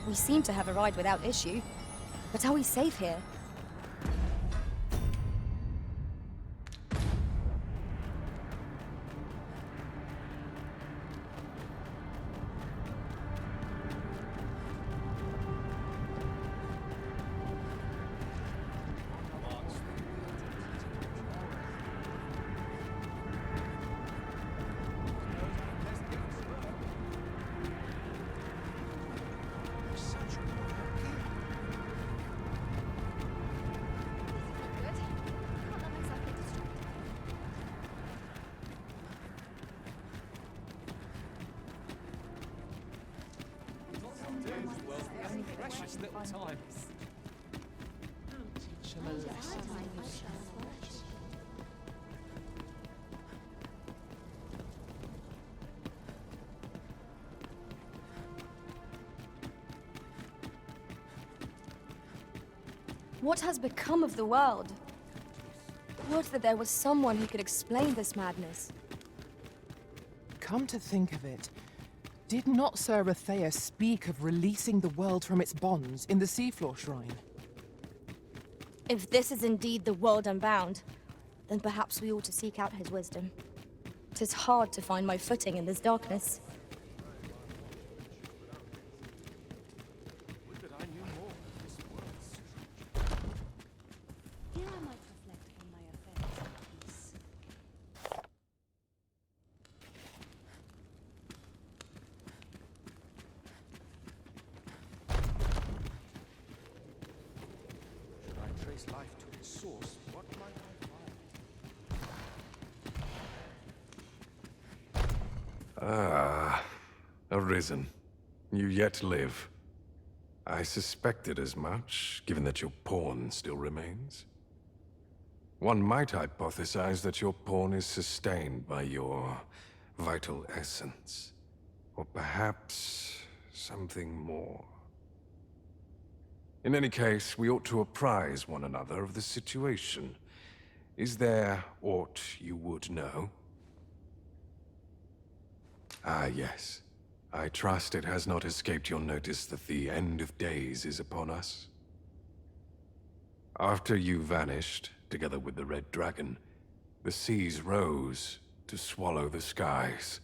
We seem to have arrived without issue. But are we safe here? Precious little time. What has become of the world? Would that there was someone who could explain this madness. Come to think of it, did not Sir Athea speak of releasing the world from its bonds in the Seafloor Shrine? If this is indeed the world unbound, then perhaps we ought to seek out his wisdom. 'Tis hard to find my footing in this darkness. Would that I knew more of this world. Here I might reflect on my affairs in peace. Should I trace life to its source, what might I find? Ah, Arisen. You yet live. I suspected as much, given that your pawn still remains. One might hypothesize that your pawn is sustained by your vital essence. Or perhaps something more. In any case, we ought to apprise one another of the situation. Is there aught you would know? Ah, yes. I trust it has not escaped your notice that the end of days is upon us. After you vanished, together with the Red Dragon, the seas rose to swallow the skies.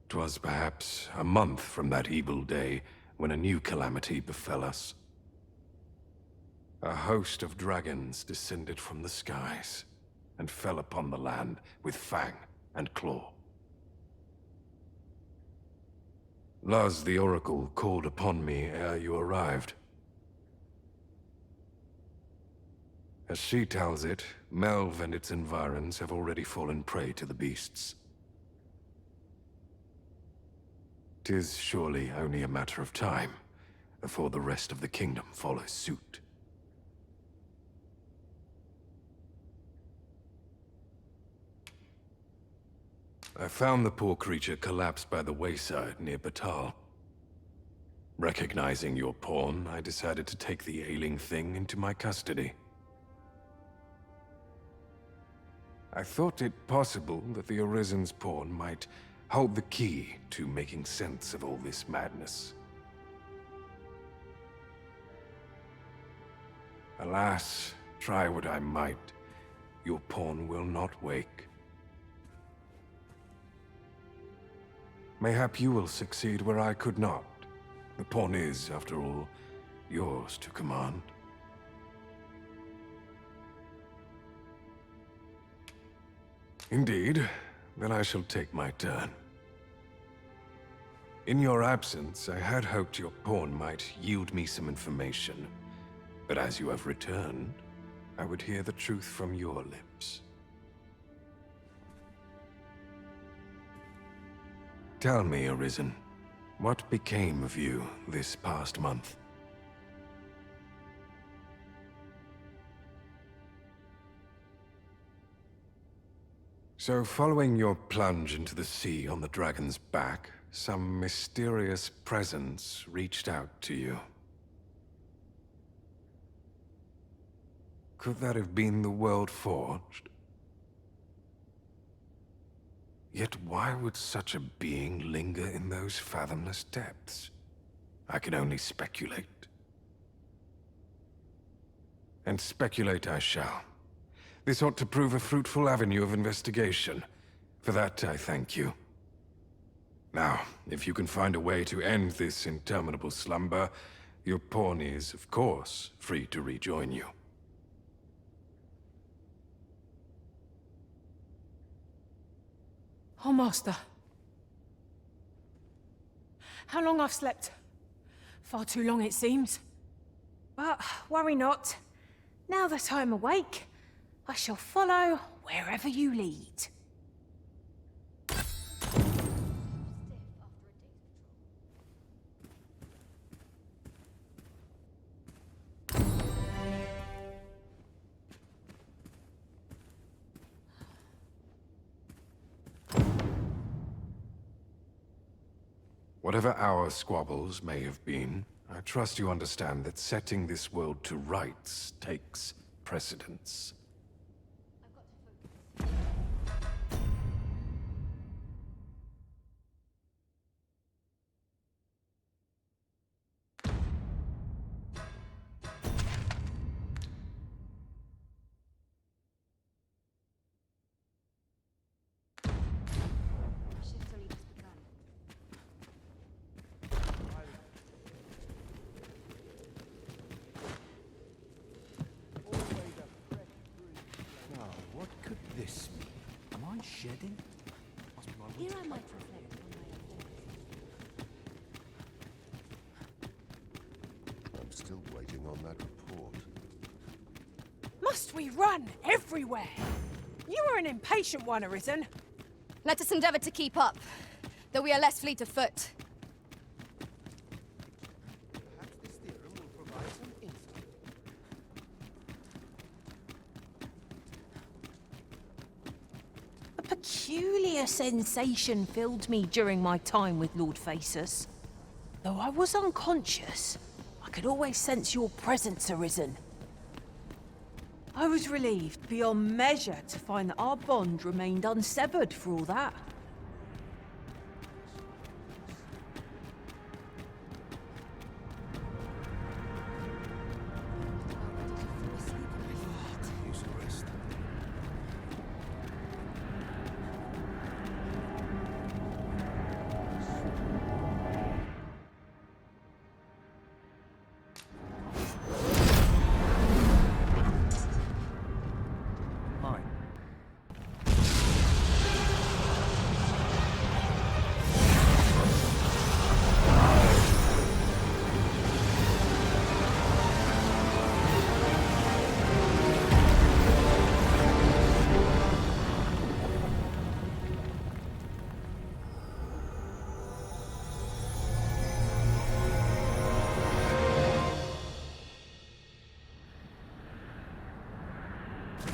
'Twas perhaps a month from that evil day when a new calamity befell us. A host of dragons descended from the skies and fell upon the land with fang and claw. Luz the Oracle called upon me ere you arrived. As she tells it, Melve and its environs have already fallen prey to the beasts. 'Tis surely only a matter of time before the rest of the kingdom follows suit. I found the poor creature collapsed by the wayside near Batal. Recognizing your pawn, I decided to take the ailing thing into my custody. I thought it possible that the Arisen's pawn might hold the key to making sense of all this madness. Alas, try what I might, your pawn will not wake. Mayhap you will succeed where I could not. The pawn is, after all, yours to command. Indeed, then I shall take my turn. In your absence, I had hoped your pawn might yield me some information. But as you have returned, I would hear the truth from your lips. Tell me, Arisen, what became of you this past month? So, following your plunge into the sea on the dragon's back, some mysterious presence reached out to you. Could that have been the World Forged? Yet why would such a being linger in those fathomless depths? I can only speculate. And speculate I shall. This ought to prove a fruitful avenue of investigation. For that, I thank you. Now, if you can find a way to end this interminable slumber, your pawn is, of course, free to rejoin you. Oh, Master. How long I've slept? Far too long, it seems. But worry not. Now that I'm awake, I shall follow wherever you lead. Whatever our squabbles may have been, I trust you understand that setting this world to rights takes precedence. Shift's only just begun. Now, what could this mean? Am I shedding? Must be my Here winter I might coat. reflect on my affairs. I'm still waiting on that report. Must we run everywhere? You are an impatient one, Arisen. Let us endeavor to keep up, though we are less fleet of foot. Perhaps this theorem will provide some insight. A peculiar sensation filled me during my time with Lord Faesus. Though I was unconscious, I could always sense your presence, Arisen. I was relieved beyond measure to find that our bond remained unsevered for all that. Use a rest. Mine.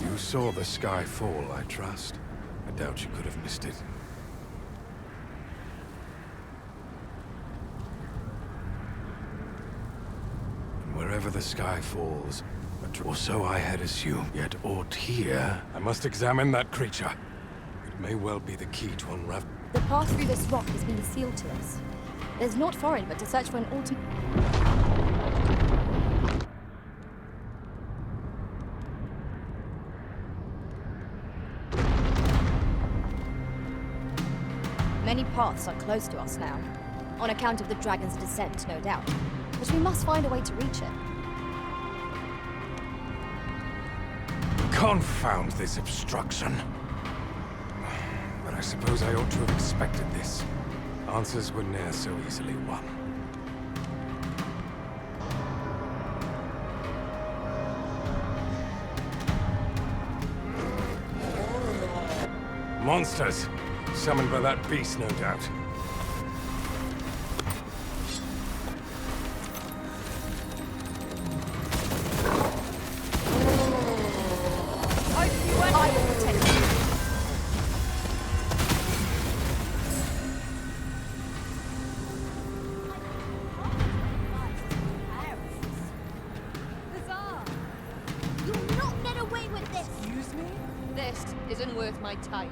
You saw the sky fall, I trust. I doubt you could have missed it. And wherever the sky falls, or so I had assumed, yet aught here, I must examine that creature. It may well be the key to unravel. The path through this rock has been sealed to us. There's naught for it but to search for an alternate... Many paths are close to us now, on account of the dragon's descent, no doubt. But we must find a way to reach it. Confound this obstruction. But I suppose I ought to have expected this. Answers were ne'er so easily won. Monsters! Summoned by that beast, no doubt. I will protect you. Huzzah! You'll not get away with this! Excuse me? This isn't worth my time.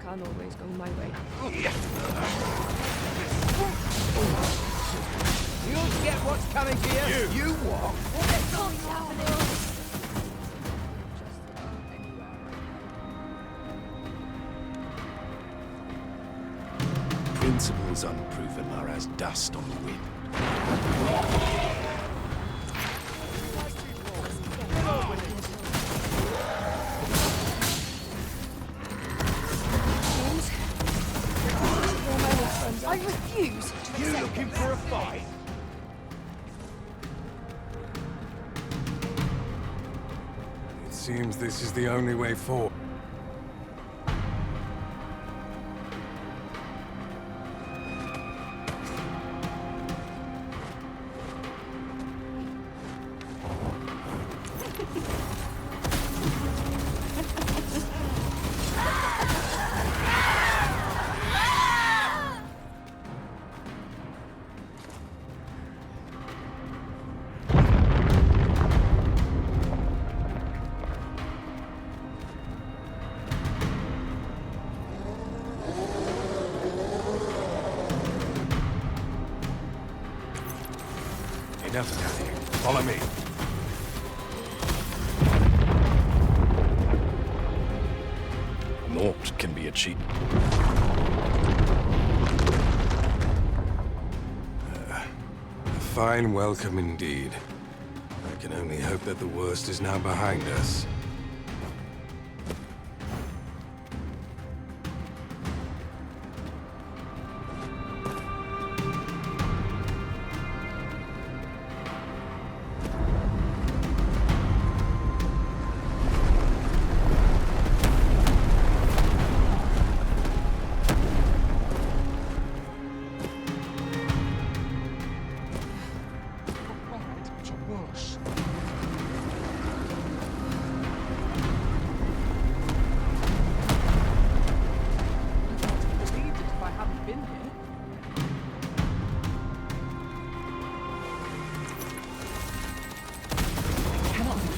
can't always go my way. You'll get what's coming to you. You what? Principles unproven are as dust on the wind. I refuse to You accept looking for a fight? It seems this is the only way forward. Enough standing. Follow me. Naught can be achieved. A fine welcome indeed. I can only hope that the worst is now behind us.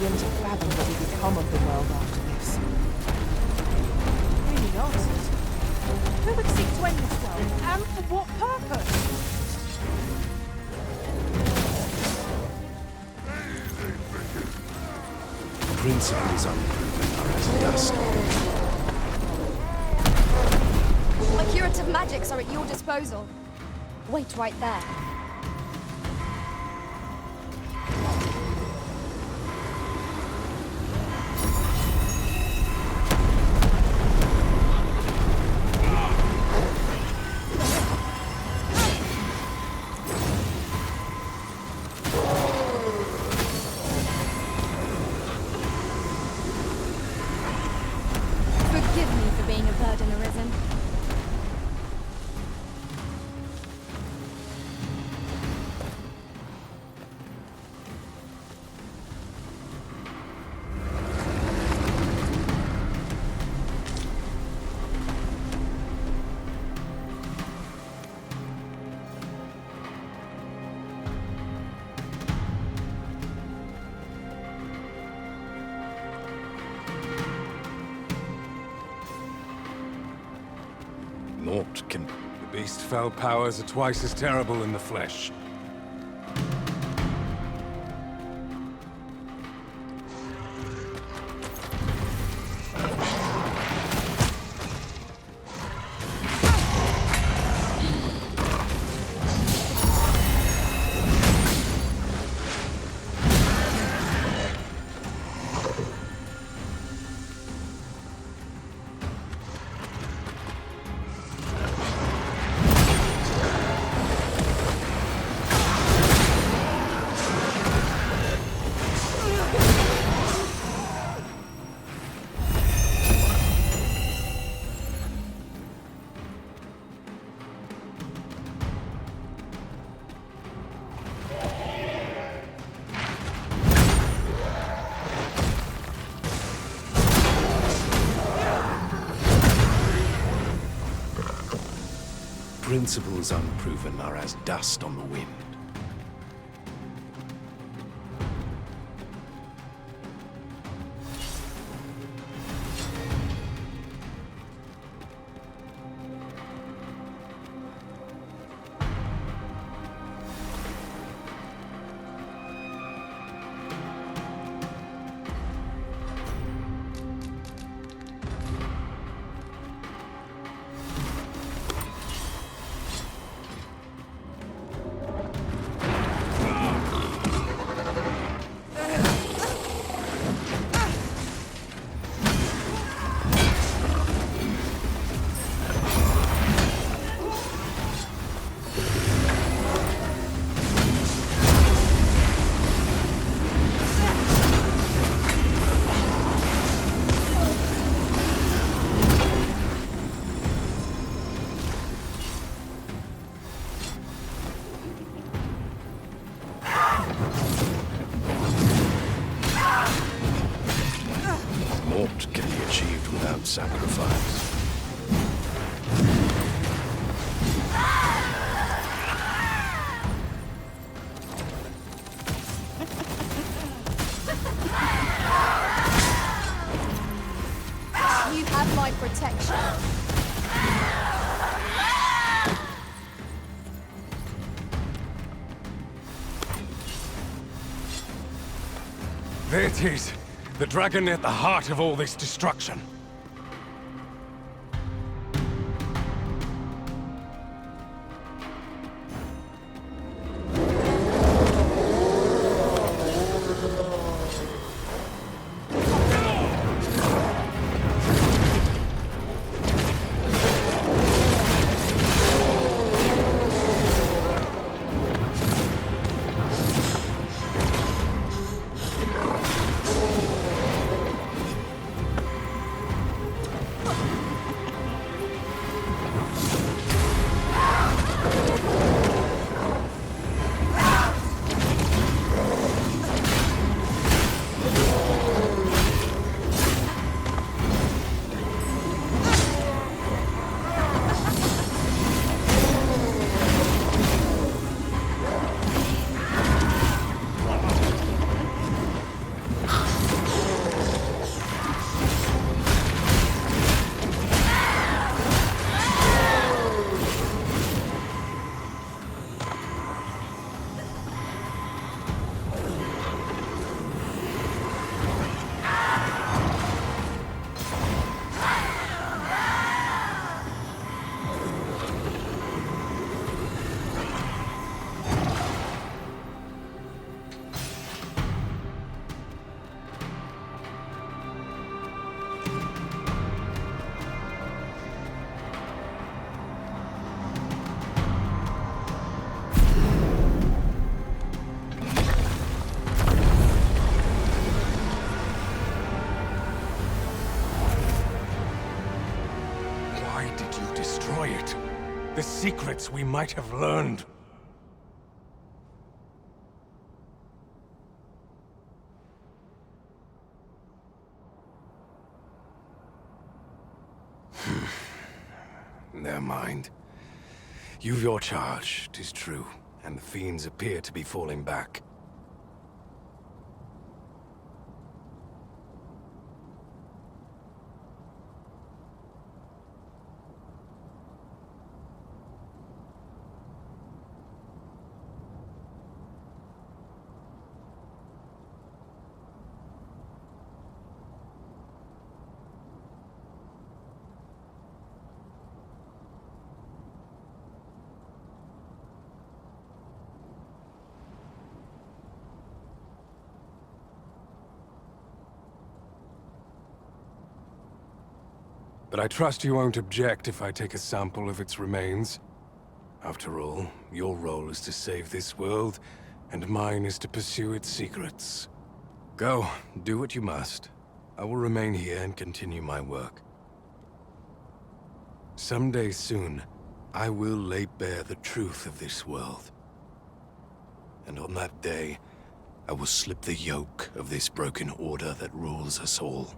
begin to fathom what will become of the world after this. Really answers. Who would seek to end this world, and for what purpose? Principles unproven are as dust. My curative magics are at your disposal. Wait right there. Forgive me for being a burden arisen. Naught can... The beast's fell powers are twice as terrible in the flesh. Principles unproven are as dust on the wind. sacrifice. You have my protection. There it is. The dragon at the heart of all this destruction. The secrets we might have learned. Never mind. You've your charge, 'tis true, and the fiends appear to be falling back. But I trust you won't object if I take a sample of its remains. After all, your role is to save this world, and mine is to pursue its secrets. Go, do what you must. I will remain here and continue my work. Someday soon, I will lay bare the truth of this world. And on that day, I will slip the yoke of this broken order that rules us all.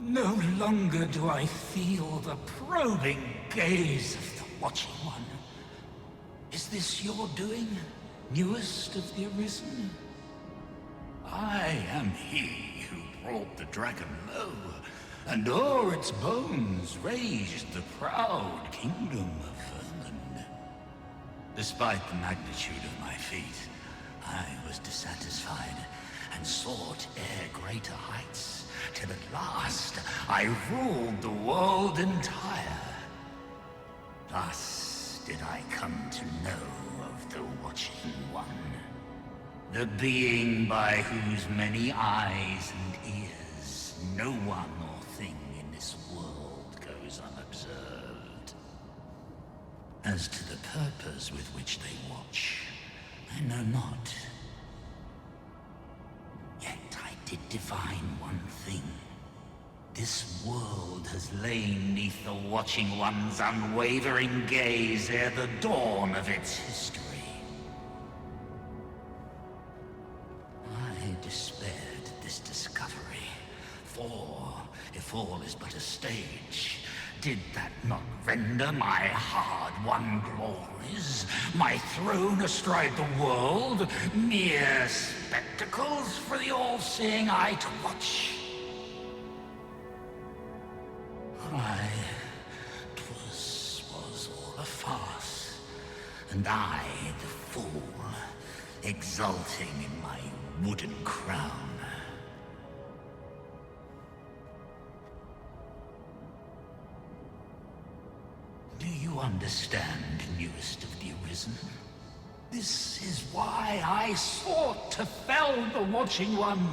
No longer do I feel the probing gaze of the Watching One. Is this your doing, newest of the Arisen? I am he who brought the dragon low, and o'er its bones raised the proud kingdom of Vermin. Despite the magnitude of my feat, I was dissatisfied and sought ere greater heights, till at last I ruled the world entire. Thus did I come to know of the Watching One, the being by whose many eyes and ears no one or thing in this world goes unobserved. As to the purpose with which they watch, I know not. Yet I did divine one thing. This world has lain neath the Watching One's unwavering gaze ere the dawn of its history. I despaired at this discovery, for if all is but a stage, did that not render my hard-won glories, my throne astride the world, mere spectacles for the all-seeing eye to watch? Aye, 'twas all a farce, and I, the fool, exulting in my wooden crown. Do you understand, newest of the Arisen? This is why I sought to fell the Watching One.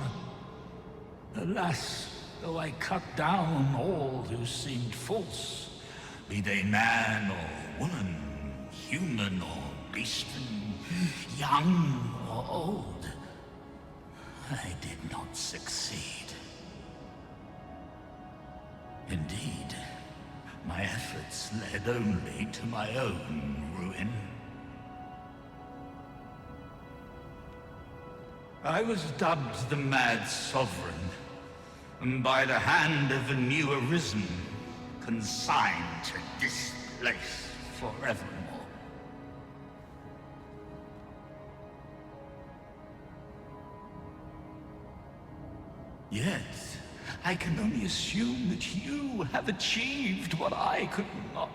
Alas, though I cut down all who seemed false, be they man or woman, human or beastman, young or old, I did not succeed. Indeed, my efforts led only to my own ruin. I was dubbed the Mad Sovereign, and by the hand of a new Arisen, consigned to this place forevermore. Yet, I can only assume that you have achieved what I could not.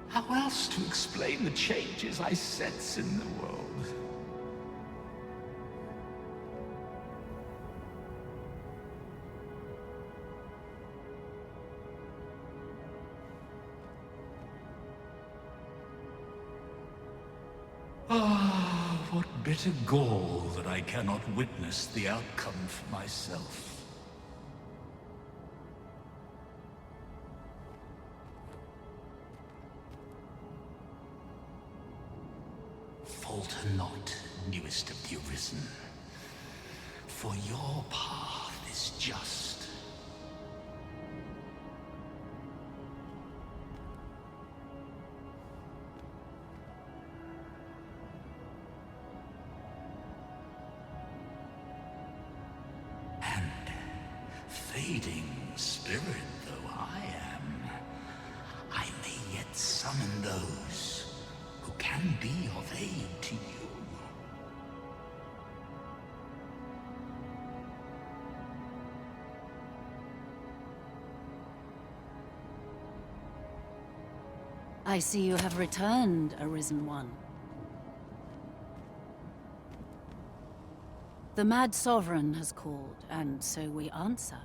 How else to explain the changes I sense in the world? Ah, what bitter gall that I cannot witness the outcome for myself. Falter not, newest of the Arisen, for your path is just. And fading spirit though I am, I may yet summon those who can be of aid to you. I see you have returned, Arisen One. The Mad Sovereign has called, and so we answer.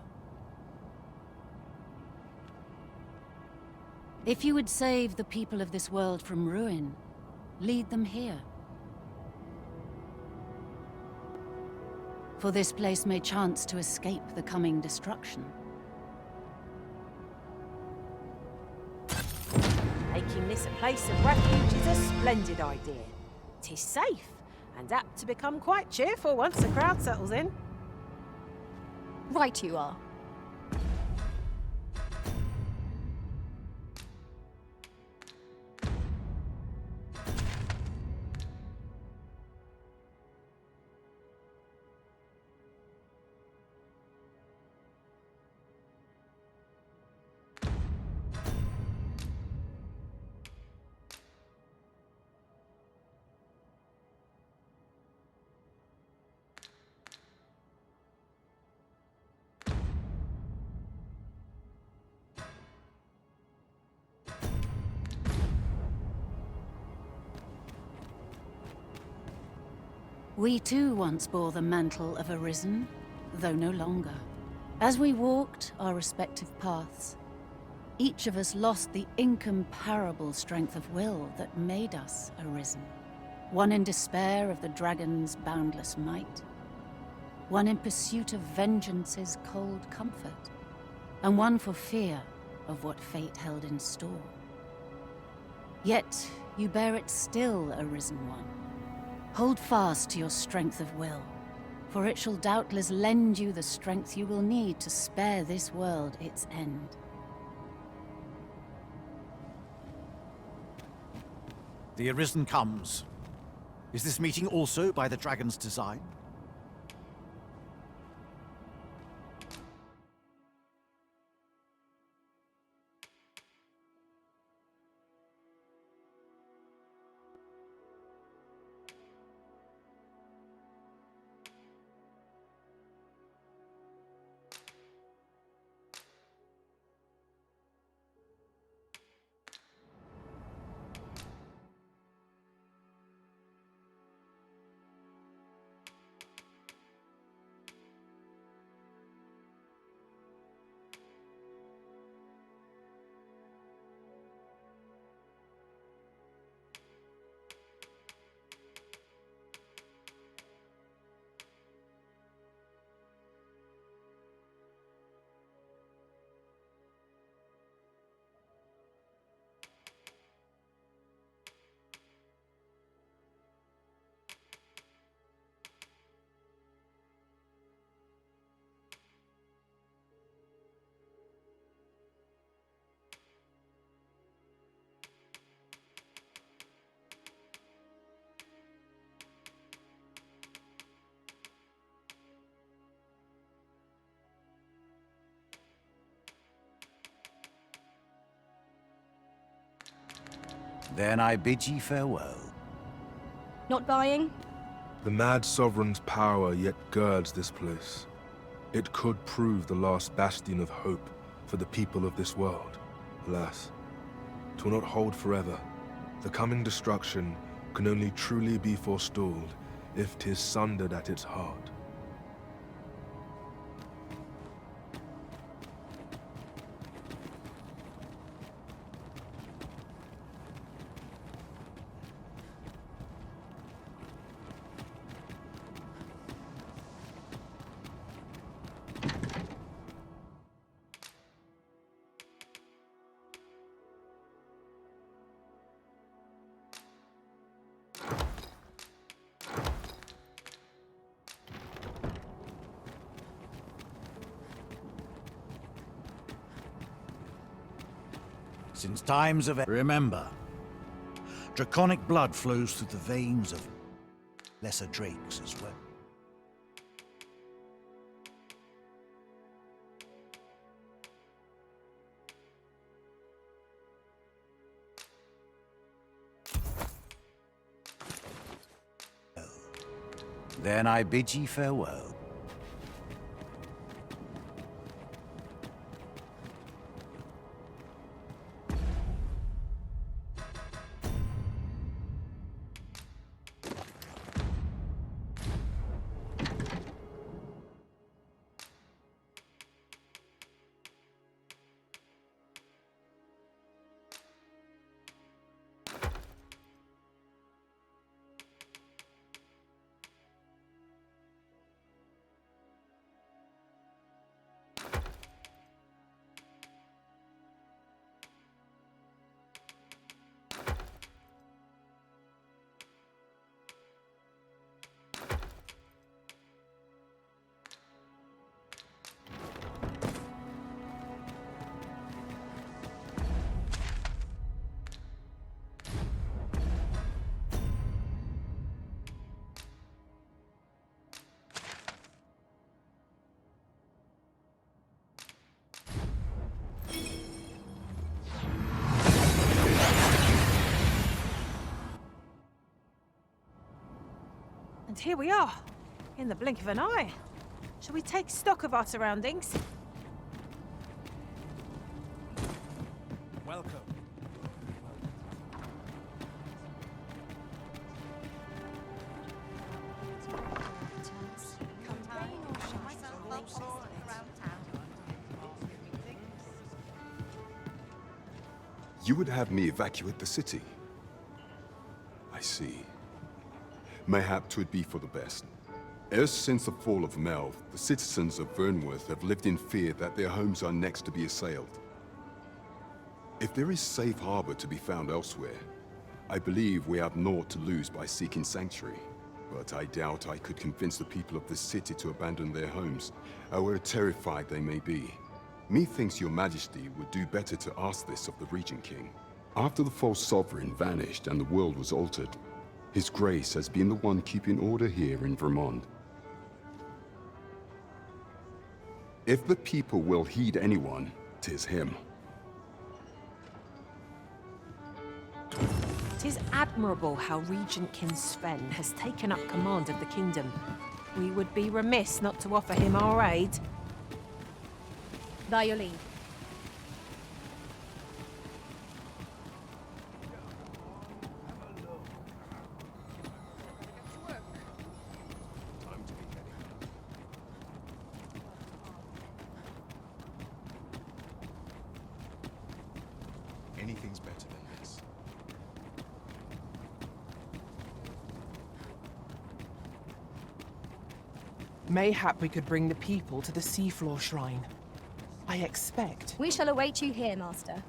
If you would save the people of this world from ruin, lead them here. For this place may chance to escape the coming destruction. Making this a place of refuge is a splendid idea. 'Tis safe, and apt to become quite cheerful once the crowd settles in. Right you are. We too once bore the mantle of Arisen, though no longer. As we walked our respective paths, each of us lost the incomparable strength of will that made us Arisen. One in despair of the dragon's boundless might, one in pursuit of vengeance's cold comfort, and one for fear of what fate held in store. Yet you bear it still, Arisen One. Hold fast to your strength of will, for it shall doubtless lend you the strength you will need to spare this world its end. The Arisen comes. Is this meeting also by the dragon's design? Then I bid ye farewell. Not buying? The mad sovereign's power yet girds this place. It could prove the last bastion of hope for the people of this world. Alas, 'twill not hold forever. The coming destruction can only truly be forestalled if 'tis sundered at its heart. Since times of... Remember, draconic blood flows through the veins of lesser drakes as well. Then I bid ye farewell. And here we are, in the blink of an eye. Shall we take stock of our surroundings? Welcome. You would have me evacuate the city? I see. Mayhap 'twould be for the best. Ever since the fall of Melv, the citizens of Vernworth have lived in fear that their homes are next to be assailed. If there is safe harbor to be found elsewhere, I believe we have naught to lose by seeking sanctuary. But I doubt I could convince the people of this city to abandon their homes, however terrified they may be. Methinks your majesty would do better to ask this of the Regent King. After the false sovereign vanished and the world was altered, His Grace has been the one keeping order here in Vermont. If the people will heed anyone, 'tis him. 'Tis admirable how Regent King Sven has taken up command of the kingdom. We would be remiss not to offer him our aid. By your leave. Anything's better than this. Mayhap we could bring the people to the seafloor shrine. I expect. We shall await you here, Master.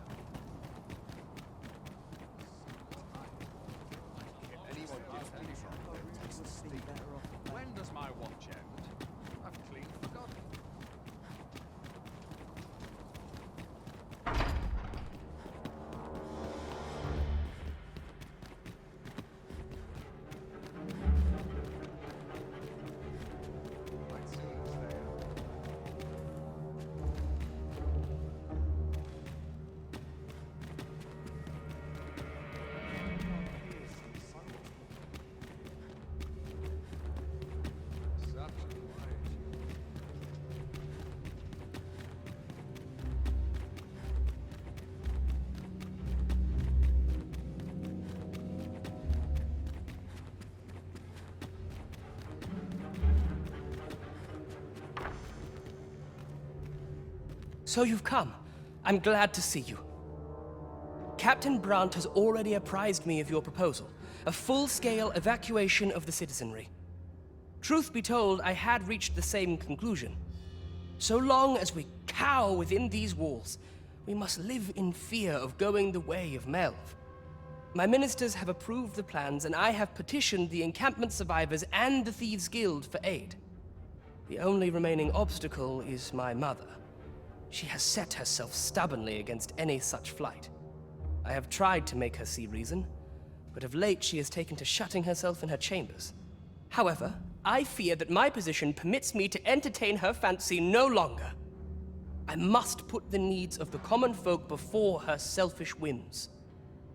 When does my watch end? I've clean forgotten. So you've come. I'm glad to see you. Captain Brandt has already apprised me of your proposal, a full-scale evacuation of the citizenry. Truth be told, I had reached the same conclusion. So long as we cower within these walls, we must live in fear of going the way of Melv. My ministers have approved the plans, and I have petitioned the encampment survivors and the Thieves' Guild for aid. The only remaining obstacle is my mother. She has set herself stubbornly against any such flight. I have tried to make her see reason, but of late she has taken to shutting herself in her chambers. However, I fear that my position permits me to entertain her fancy no longer. I must put the needs of the common folk before her selfish whims.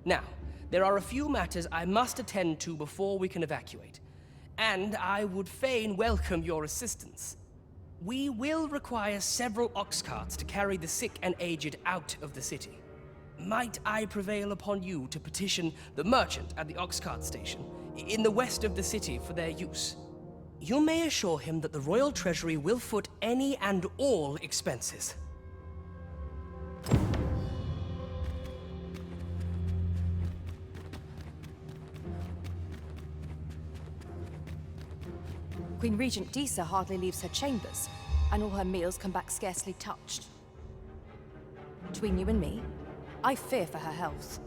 Now, there are a few matters I must attend to before we can evacuate, and I would fain welcome your assistance. We will require several ox carts to carry the sick and aged out of the city. Might I prevail upon you to petition the merchant at the ox cart station in the west of the city for their use? You may assure him that the royal treasury will foot any and all expenses. Queen Regent Disa hardly leaves her chambers, and all her meals come back scarcely touched. Between you and me, I fear for her health.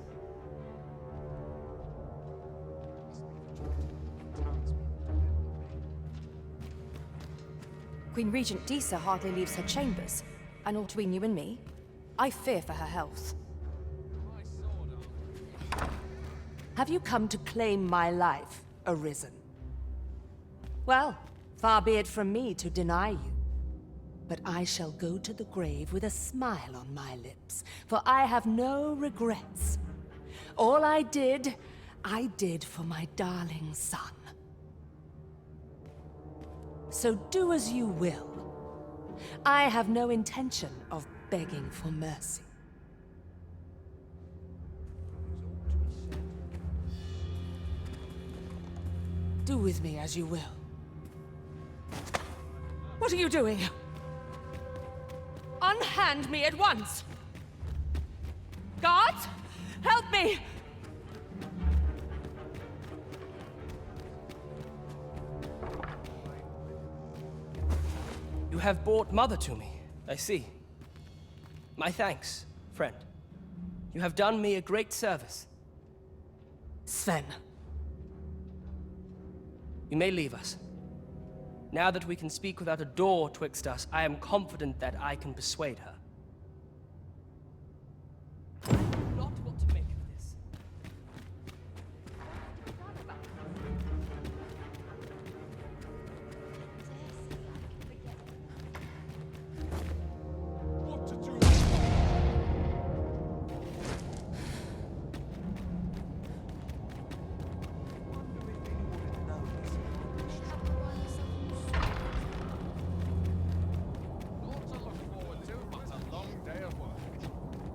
Queen Regent Disa hardly leaves her chambers, and all between you and me, I fear for her health. Have you come to claim my life, Arisen? Well, far be it from me to deny you. But I shall go to the grave with a smile on my lips, for I have no regrets. All I did for my darling son. so do as you will. I have no intention of begging for mercy. Do with me as you will. What are you doing? Unhand me at once! Guards! Help me! You have brought Mother to me, I see. My thanks, friend. You have done me a great service. Sven. You may leave us. Now that we can speak without a door twixt us, I am confident that I can persuade her. I know not what to make of this. What to do?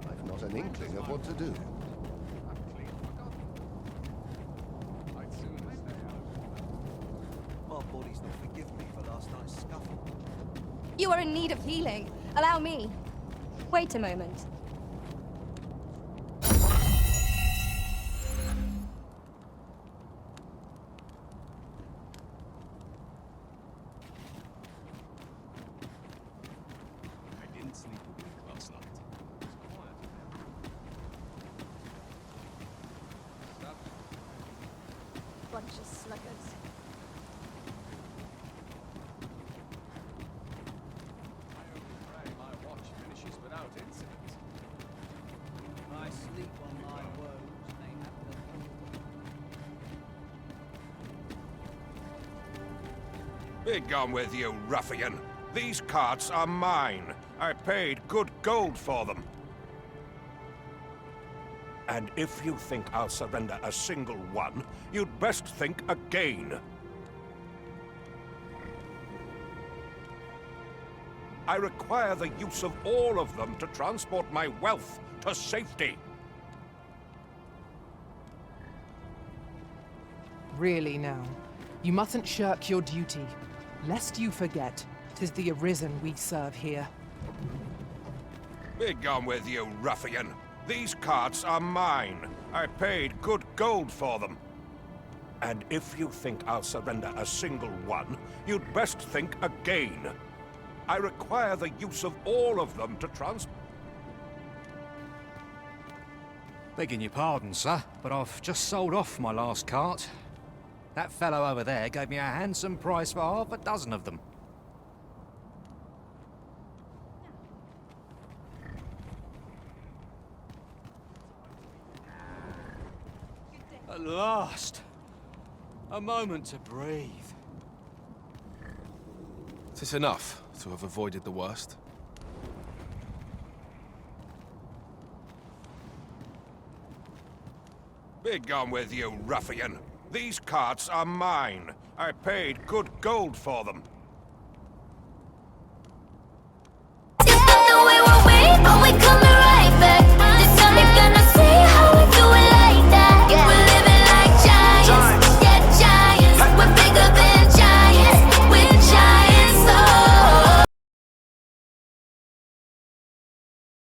I've not an inkling of what to do. My body's not forgiven me for last night's scuffle. You are in need of healing. Allow me. Wait a moment. I didn't sleep a wink last night. It's quiet now. Bunch of sluggards. I only pray my watch finishes without incident. I sleep on my woes, may have Be gone with you, ruffian. These carts are mine. I paid good gold for them. And if you think I'll surrender a single one, you'd best think again. I require the use of all of them to transport my wealth to safety. Really now, you mustn't shirk your duty, lest you forget 'tis the Arisen we serve here. Be gone with you, ruffian. These carts are mine. I paid good gold for them. And if you think I'll surrender a single one, you'd best think again. I require the use of all of them to Begging your pardon, sir, but I've just sold off my last cart. That fellow over there gave me a handsome price for half a dozen of them. At last! A moment to breathe. Is this enough to have avoided the worst? Be gone with you, ruffian. These carts are mine. I paid good gold for them.